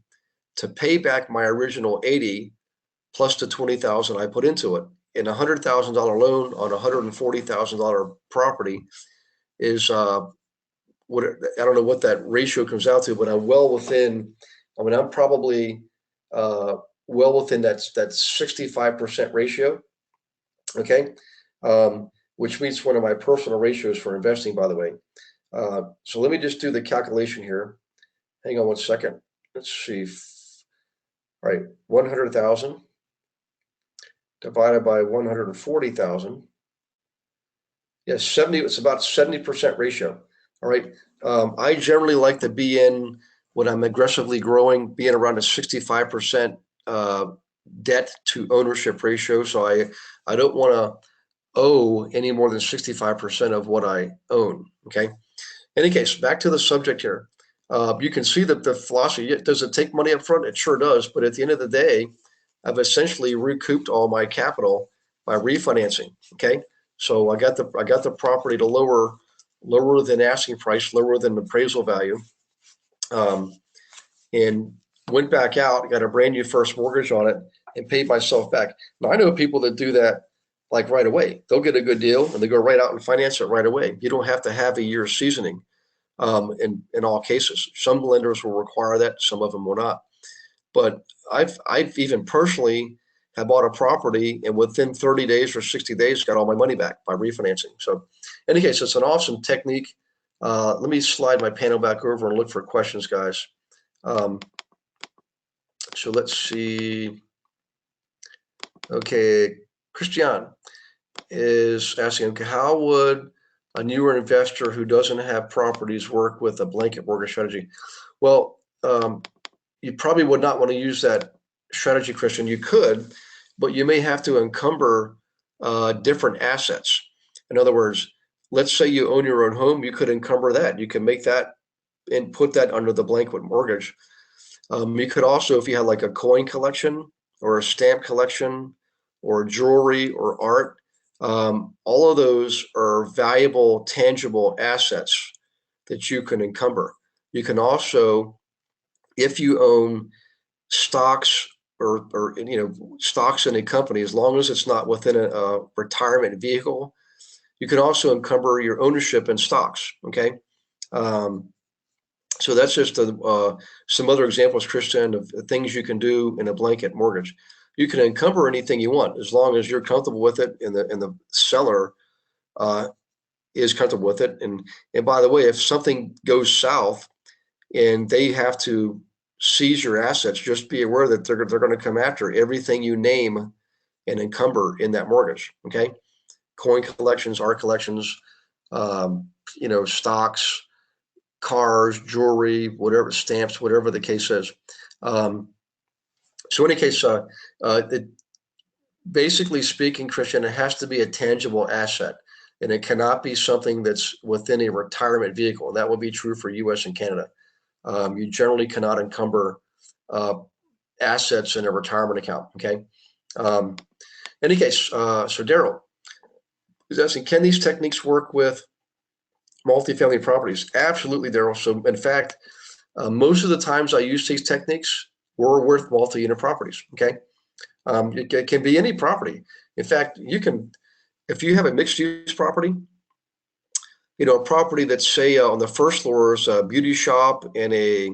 to pay back my original 80 plus the 20,000 I put into it. And $100,000 loan on a $140,000 property is I don't know what that ratio comes out to, but I'm well within. I'm probably well within that 65% ratio. Okay, which meets one of my personal ratios for investing, by the way. So let me just do the calculation here. Hang on one second. Let's see. All right, 100,000 divided by 140,000. Yes, 70. It's about 70% ratio. All right. I generally like to be in, when I'm aggressively growing, being around a 65% debt to ownership ratio. So I don't want to owe any more than 65% of what I own. Okay. In any case, back to the subject here. You can see that the philosophy, does it take money up front? It sure does. But at the end of the day, I've essentially recouped all my capital by refinancing. Okay. So I got the property to lower than asking price, lower than appraisal value, and went back out, got a brand new first mortgage on it, and paid myself back. Now I know people that do that like right away. They'll get a good deal and they go right out and finance it right away. You don't have to have a year's seasoning in all cases. Some lenders will require that, some of them will not. But I've even personally have bought a property and within 30 days or 60 days got all my money back by refinancing. So in any case, it's an awesome technique. Let me slide my panel back over and look for questions, guys. So let's see. Okay, Christian is asking, okay, how would a newer investor who doesn't have properties work with a blanket mortgage strategy? Well, you probably would not want to use that strategy, Christian. You could, but you may have to encumber different assets. In other words, let's say you own your own home, you could encumber that. You can make that and put that under the blanket mortgage. You could also, if you had like a coin collection or a stamp collection or jewelry or art, all of those are valuable, tangible assets that you can encumber. You can also, if you own stocks or stocks in a company, as long as it's not within a retirement vehicle, you can also encumber your ownership in stocks. Okay. So that's just some other examples, Christian, of things you can do in a blanket mortgage. You can encumber anything you want as long as you're comfortable with it and the seller is comfortable with it. And by the way, if something goes south and they have to seize your assets, just be aware that they're going to come after everything you name and encumber in that mortgage. Okay, coin collections, art collections, stocks, cars, jewelry, whatever, stamps, whatever the case is. So in any case, basically speaking, Christian, it has to be a tangible asset, and it cannot be something that's within a retirement vehicle. And that will be true for U.S. and Canada. You generally cannot encumber assets in a retirement account. Okay. In any case, so Daryl is asking, can these techniques work with multifamily properties? Absolutely, Daryl. So in fact, most of the times I use these techniques were with multi-unit properties. Okay. It can be any property. In fact, you can, if you have a mixed use property, a property that's say on the first floor is a beauty shop and a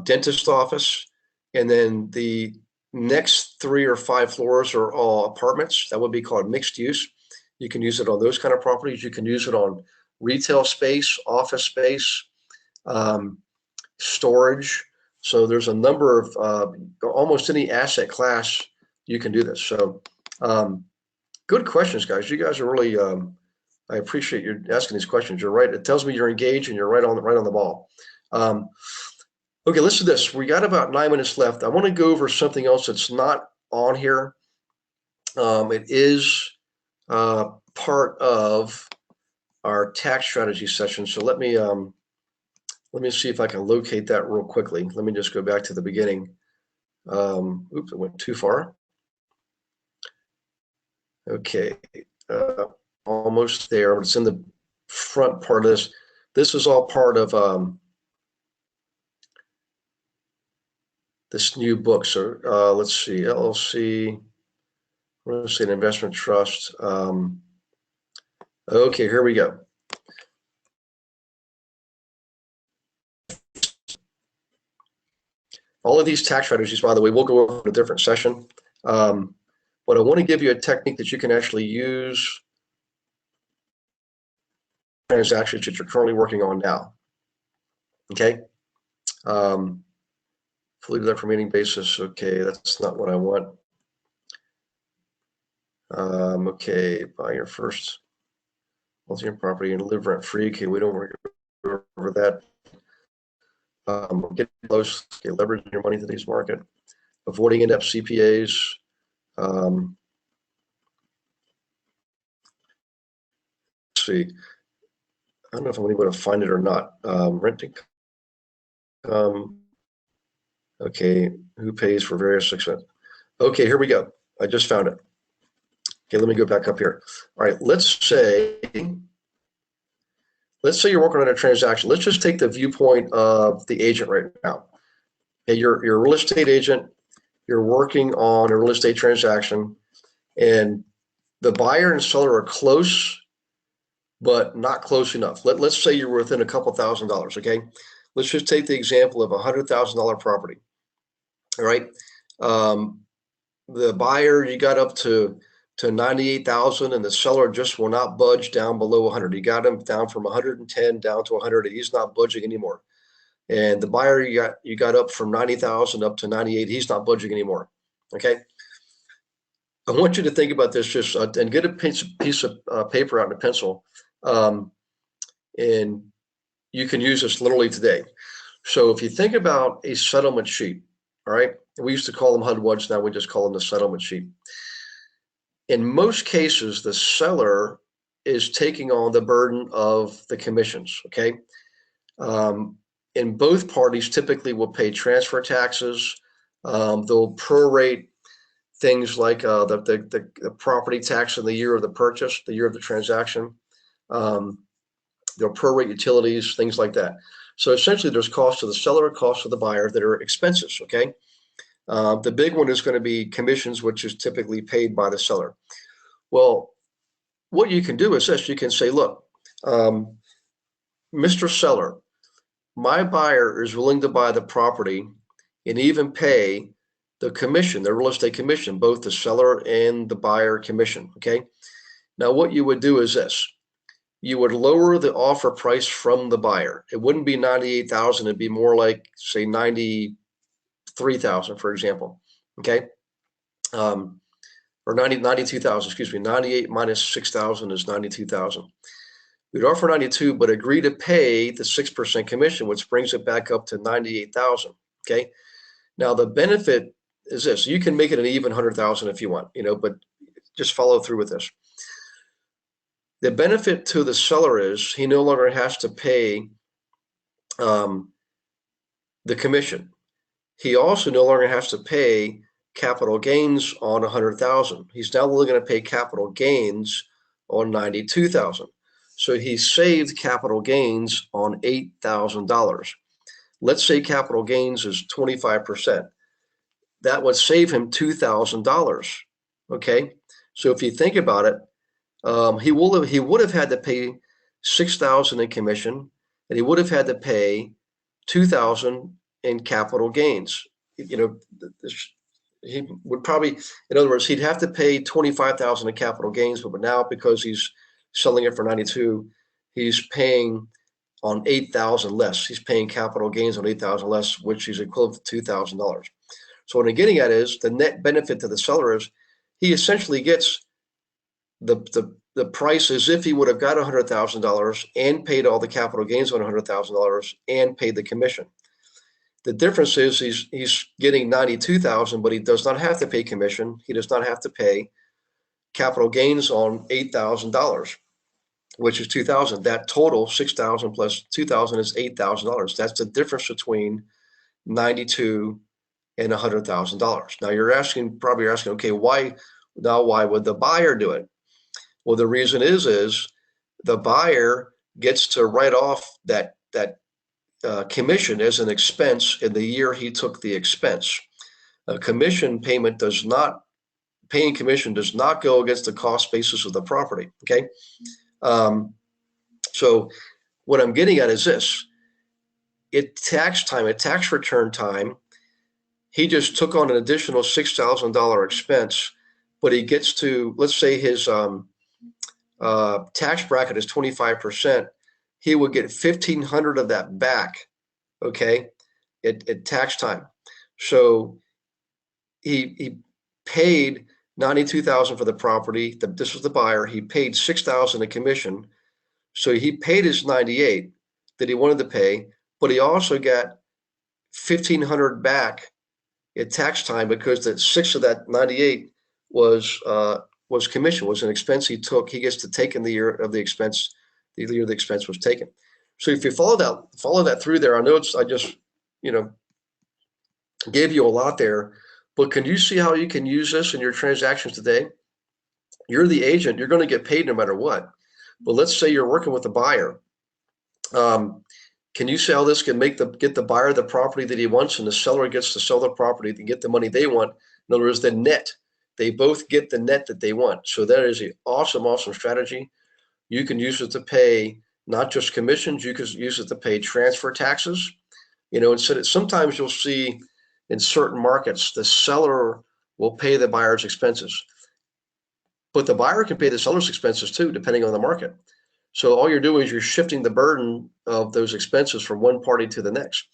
dentist office, and then the next 3 or 5 floors are all apartments. That would be called mixed use. You can use it on those kind of properties. You can use it on retail space, office space, storage. So there's a number of almost any asset class you can do this. So good questions, guys. You guys are really, I appreciate you asking these questions. You're right. It tells me you're engaged and you're right on the ball. Okay, listen to this. We got about 9 minutes left. I want to go over something else that's not on here. It is part of our tax strategy session. So let me see if I can locate that real quickly. Let me just go back to the beginning. Oops, it went too far. Okay, almost there. It's in the front part of this. This is all part of this new book. So let's see, LLC, real estate investment trust. Okay, here we go. All of these tax strategies, by the way, we'll go over in a different session. But I want to give you a technique that you can actually use transactions that you're currently working on now. Okay. Fully deduct for remaining basis. Okay, that's not what I want. Okay, buy your first multi-unit property and live rent free. Okay, we don't worry over that. Get close. Okay, leveraging your money to today's market. Avoiding in-depth CPAs. Let's see. I don't know if I'm able to find it or not. Renting. Okay, who pays for various expenses? Okay, here we go. I just found it. Okay, let me go back up here. All right, let's say you're working on a transaction. Let's just take the viewpoint of the agent right now. Okay, you're a real estate agent. You're working on a real estate transaction, and the buyer and seller are close, but not close enough. Let's say you're within a couple $1,000s. Okay, let's just take the example of $100,000 property. All right, the buyer, you got up to 98,000, and the seller just will not budge down below 100. You got him down from 110 down to 100. He's not budging anymore. And the buyer, you got up from 90,000 up to 98. He's not budging anymore. Okay. I want you to think about this just and get a piece of paper out and a pencil, and you can use this literally today. So if you think about a settlement sheet, all right, we used to call them HUD-WUDs. Now we just call them the settlement sheet. In most cases, the seller is taking on the burden of the commissions. Okay. And both parties typically will pay transfer taxes. They'll prorate things like the property tax in the year of the purchase, the year of the transaction. They'll prorate utilities, things like that. So essentially there's costs to the seller, costs to the buyer that are expenses. Okay. The big one is going to be commissions, which is typically paid by the seller. Well, what you can do is this. You can say, look, Mr. Seller, my buyer is willing to buy the property and even pay the commission, the real estate commission, both the seller and the buyer commission. Okay. Now, what you would do is this. You would lower the offer price from the buyer. It wouldn't be 98,000. It'd be more like, say, 93,000, for example. Okay. Or 92,000, excuse me. 98 minus 6,000 is 92,000. We'd offer 92, but agree to pay the 6% commission, which brings it back up to 98,000. Okay. Now the benefit is this: you can make it an even 100,000 if you want, but just follow through with this. The benefit to the seller is he no longer has to pay the commission. He also no longer has to pay capital gains on 100,000. He's now only going to pay capital gains on 92,000. So he saved capital gains on $8,000. Let's say capital gains is 25%. That would save him $2,000. Okay, so if you think about it, he would have had to pay 6,000 in commission, and he would have had to pay 2,000 in capital gains. He would probably, in other words, he'd have to pay 25,000 in capital gains, but now because he's selling it for 92, he's paying on 8,000 less. He's paying capital gains on 8,000 less, which is equivalent to $2,000. So what I'm getting at is the net benefit to the seller is he essentially gets the price as if he would have got $100,000 and paid all the capital gains on $100,000 and paid the commission. The difference is he's getting 92,000, but he does not have to pay commission. He does not have to pay capital gains on $8,000, which is 2,000. That total 6,000 plus 2,000 is $8,000. That's the difference between 92 and $100,000. Now you're probably asking, okay, why would the buyer do it? Well, the reason is the buyer gets to write off that commission as an expense in the year he took the expense. A commission payment paying commission does not go against the cost basis of the property. Okay. So what I'm getting at is this: at tax return time, he just took on an additional $6,000 expense, but he gets to, let's say his tax bracket is 25%. He would get 1,500 of that back, okay, at tax time. So he paid 92,000 for the property. This was the buyer. He paid 6,000 in commission. So he paid his 98 that he wanted to pay, but he also got 1,500 back at tax time because the 6 of that 98 was commission, was an expense he took. He gets to take in the year of the expense, the year the expense was taken. So if you follow that through there, I know I just gave you a lot there, but can you see how you can use this in your transactions today? You're the agent. You're going to get paid no matter what. But let's say you're working with a buyer. Can you see how this can get the buyer the property that he wants, and the seller gets to sell the property to get the money they want? In other words, the net. They both get the net that they want. So that is an awesome strategy. You can use it to pay not just commissions. You can use it to pay transfer taxes. Sometimes you'll see in certain markets the seller will pay the buyer's expenses, but the buyer can pay the seller's expenses too, depending on the market. So all you're doing is you're shifting the burden of those expenses from one party to the next.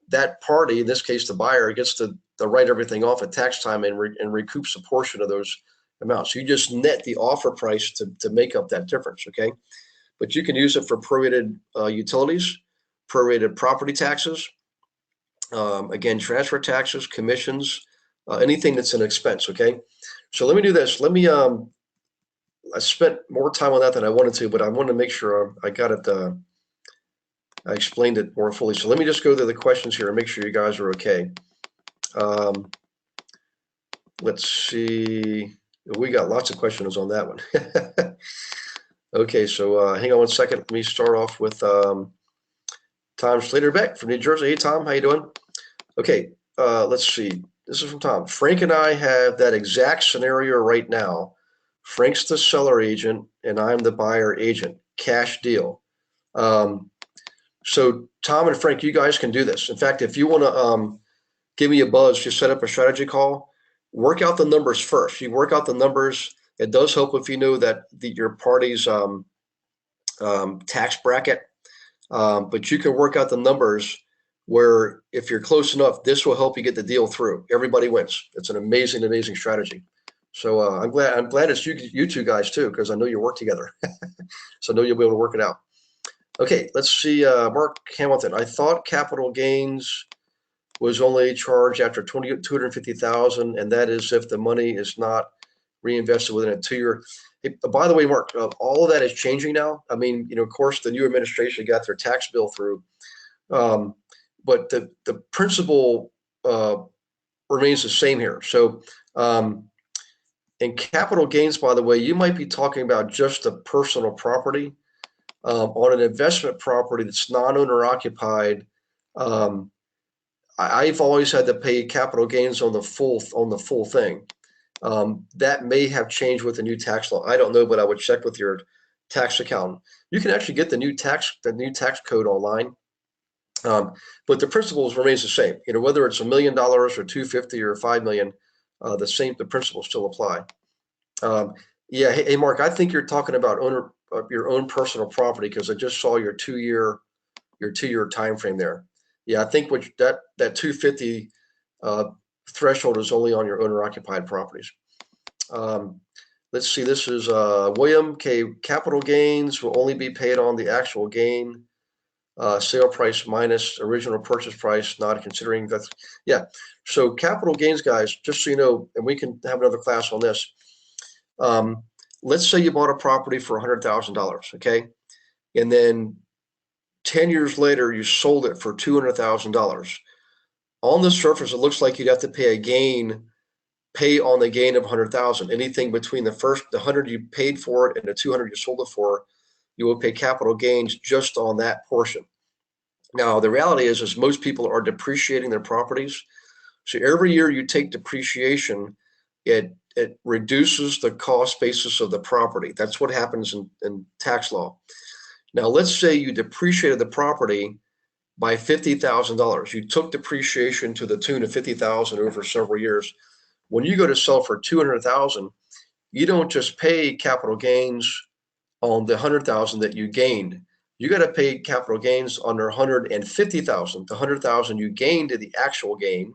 That party, in this case the buyer, gets to write everything off at tax time and recoups a portion of those amounts. So you just net the offer price to make up that difference, okay? But you can use it for prorated utilities, prorated property taxes, again, transfer taxes, commissions, anything that's an expense, okay? So let me do this. I spent more time on that than I wanted to, but I want to make sure I got it, I explained it more fully. So let me just go through the questions here and make sure you guys are okay. Let's see. We got lots of questions on that one. Okay, so hang on one second. Let me start off with Tom Slater-Beck from New Jersey. Hey, Tom, how you doing? Okay, let's see. This is from Tom. Frank and I have that exact scenario right now. Frank's the seller agent, and I'm the buyer agent. Cash deal. So Tom and Frank, you guys can do this. In fact, if you want to give me a buzz, just set up a strategy call. Work out the numbers first. You work out the numbers. It does help if you know that your party's tax bracket, but you can work out the numbers where if you're close enough, this will help you get the deal through. Everybody wins. It's an amazing strategy. So I'm glad it's you two guys too, because I know you work together. So I know you'll be able to work it out. Okay, let's see. Mark Hamilton. I thought capital gains was only charged after 250,000, and that is if the money is not reinvested within a 2 year. Hey, by the way, Mark, all of that is changing now. I mean, of course, the new administration got their tax bill through, um, but the principle remains the same here. So, in capital gains, by the way, you might be talking about just a personal property. On an investment property that's non-owner occupied. I've always had to pay capital gains on the full thing. That may have changed with the new tax law. I don't know, but I would check with your tax accountant. You can actually get the new tax code online, but the principles remains the same. Whether it's $1 million or 250 or 5 million, the principles still apply. Yeah, hey Mark, I think you're talking about your own personal property, because I just saw your 2 year time frame there. Yeah, I think that 250 threshold is only on your owner occupied properties. Let's see, this is William K. Capital gains will only be paid on the actual gain, sale price minus original purchase price, not considering that's, yeah. So capital gains, guys, just so you know, and we can have another class on this. Let's say you bought a property for $100,000, okay? And then 10 years later, you sold it for $200,000. On the surface, it looks like you'd have to pay on the gain of 100,000. Anything between the 100 you paid for it and the 200 you sold it for, you will pay capital gains just on that portion. Now, the reality is most people are depreciating their properties. So every year you take depreciation, it reduces the cost basis of the property. That's what happens in tax law. Now, let's say you depreciated the property by $50,000. You took depreciation to the tune of 50,000 over several years. When you go to sell for 200,000, you don't just pay capital gains on the 100,000 that you gained. You got to pay capital gains on the 150,000. The 100,000 you gained to the actual gain,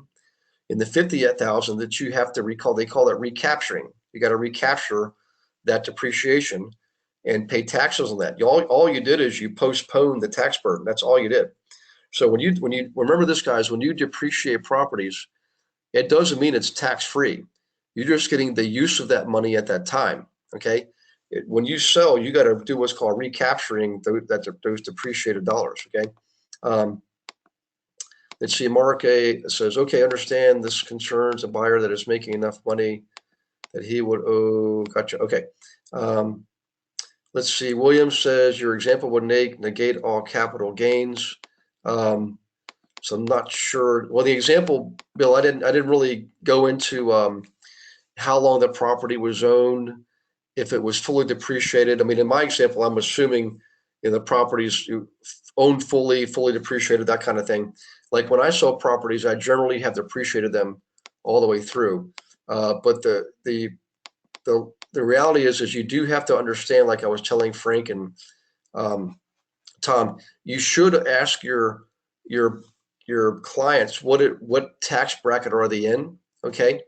in the 50,000 that you have to recall. They call it recapturing. You got to recapture that depreciation and pay taxes on that. All you did is you postponed the tax burden. That's all you did. So when you remember this, guys, when you depreciate properties, it doesn't mean it's tax free. You're just getting the use of that money at that time. Okay. When you sell, you got to do what's called recapturing those depreciated dollars. Okay. Let's see, Mark A says, okay, understand this concerns a buyer that is making enough money that he would owe. Gotcha. Okay. Let's see, William says your example would negate all capital gains. So I'm not sure. Well, the example, Bill, I didn't really go into how long the property was owned, if it was fully depreciated. I mean, in my example, I'm assuming the property's owned fully depreciated, that kind of thing. Like when I sell properties, I generally have depreciated them all the way through. But the reality is you do have to understand, like I was telling Frank and Tom, you should ask your clients what tax bracket are they in, okay?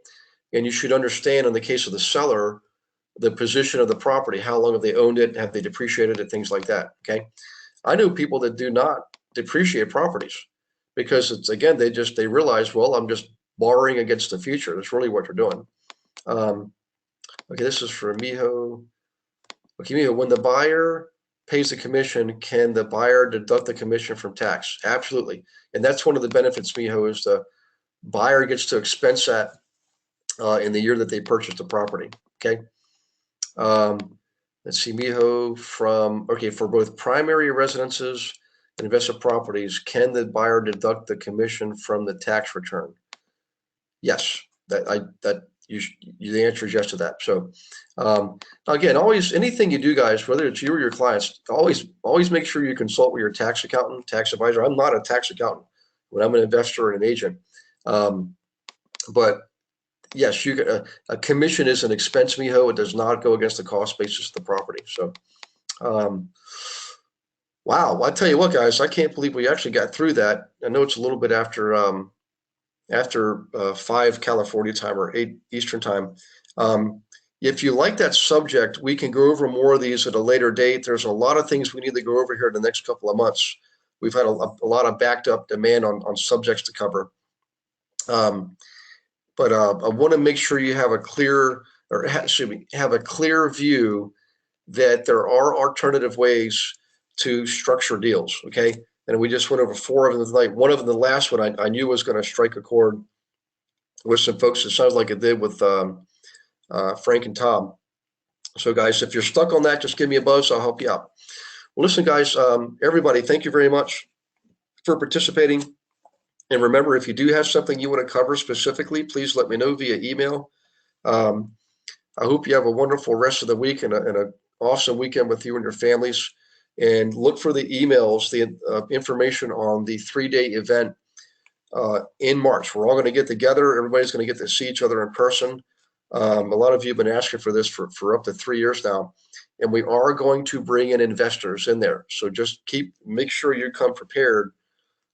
And you should understand, in the case of the seller, the position of the property, how long have they owned it, have they depreciated it, things like that, okay? I know people that do not depreciate properties because it's, again, they realize, well, I'm just borrowing against the future. That's really what they're doing. Okay, this is for Miho. Okay, Miho, when the buyer pays the commission, can the buyer deduct the commission from tax? Absolutely. And that's one of the benefits, Miho, is the buyer gets to expense that in the year that they purchased the property. Okay. Let's see, Miho, for both primary residences and investment properties, can the buyer deduct the commission from the tax return? Yes, the answer is yes to that. So again, always, anything you do, guys, whether it's you or your clients, always make sure you consult with your tax accountant, tax advisor. I'm not a tax accountant, but I'm an investor and an agent. But yes, you get a commission is an expense, Miho. It does not go against the cost basis of the property. So, wow, I tell you what, guys, I can't believe we actually got through that. I know it's a little bit after 5 California time or 8 Eastern time. If you like that subject, we can go over more of these at a later date. There's a lot of things we need to go over here in the next couple of months. We've had a lot of backed up demand on subjects to cover. But I want to make sure you have a clear, or excuse me, have a clear view that there are alternative ways to structure deals. Okay, and we just went over 4 of them tonight. One of them, the last one, I knew was going to strike a chord with some folks. It sounds like it did with Frank and Tom. So, guys, if you're stuck on that, just give me a buzz. I'll help you out. Well, listen, guys, everybody, thank you very much for participating. And remember, if you do have something you want to cover specifically, please let me know via email. I hope you have a wonderful rest of the week and an awesome weekend with you and your families. And look for the emails, the information on the 3-day event in March. We're all going to get together. Everybody's going to get to see each other in person. A lot of you have been asking for this for up to 3 years now. And we are going to bring in investors in there. So just make sure you come prepared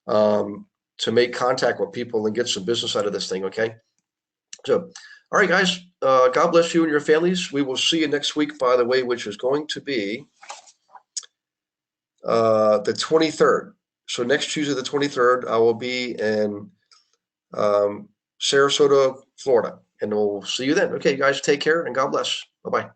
to make contact with people and get some business out of this thing, okay? So, all right, guys, God bless you and your families. We will see you next week, by the way, which is going to be the 23rd. So next Tuesday, the 23rd, I will be in Sarasota, Florida, and we'll see you then. Okay, guys, take care and God bless. Bye-bye.